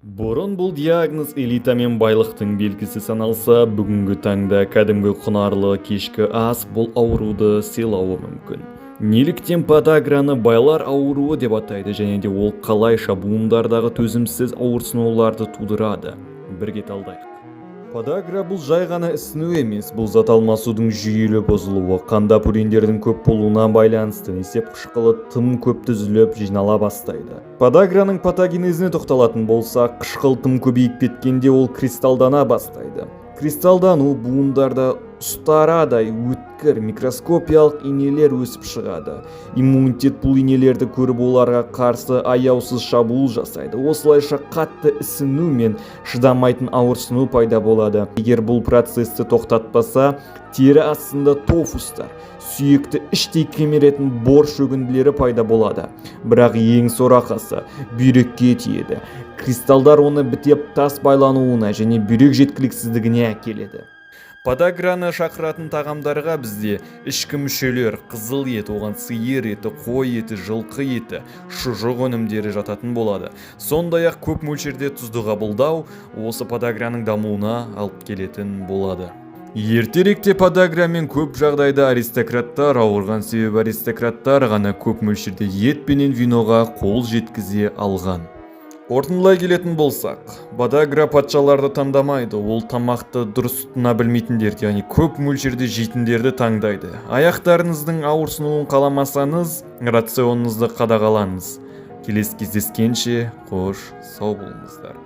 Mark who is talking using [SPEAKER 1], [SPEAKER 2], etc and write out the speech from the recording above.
[SPEAKER 1] Бұрын бұл диагноз элита мен байлықтың белгісі саналса, бүгінгі таңда кәдімгі құнарлы кешкі ас бұл ауруды сыйлауы мүмкін. Неліктен подаграны байлар ауруы деп атайды және де ол қалайша буындардағы төзімсіз ауырсынуларды тудырады? Бірге талдайық. Подагра бұл жай ғана ісіну емес, бұл зат алмасудың жүйелі бұзылуы, қанда пуриндердің көп болуына байланысты несеп қышқылы тым көп түзіліп жинала бастайды. Подаграның патогенезіне тоқталатын болсақ, қышқыл тым көбейіп кеткенде ол кристалдана бастайды. Кристалдану буындарда ұстарадай өткір микроскопиялық инелер өсіп шығады. Иммунитет бұл инелерді көріп оларға қарсы аяусыз шабуыл жасайды. Осылайша қатты ісіну мен шыдамайтын ауырсыну пайда болады. Егер бұл процесті тоқтатпаса, тері астында тофустар, сүйекті іштей кемеретін бор шөгінділері пайда болады. Бірақ ең сорақысы бүйрекке тиеді. Кристалдар оны бітеп тас байлануына және бүйрек жеткіліксіздігіне әкеледі. Подаграны шақыратын тағамдарға бізде ішкі мүшелер, қызыл ет, оған сиыр еті, қой еті, жылқы еті, шұжық өнімдері жататын болады. Сондай-ақ көп мөлшерде тұзды қабылдау осы подаграның дамуына алып келетін болады. Ертеректе подаграмен көп жағдайда аристократтар ауырған, себебі аристократтар ғана көп мөлшерде ет пенен виноға қол жеткізе алған. Қорытындылай келетін болсақ, подагра патшаларды таңдамайды, ол тамақты дұрыс тұтына білмейтіндерді, яғни көп мөлшерде жейтіндерді таңдайды. Аяқтарыңыздың ауырсынуын қаламасаңыз, рационыңызды қадағалаңыз. Келесі кездескенше, қош сау болыңыздар.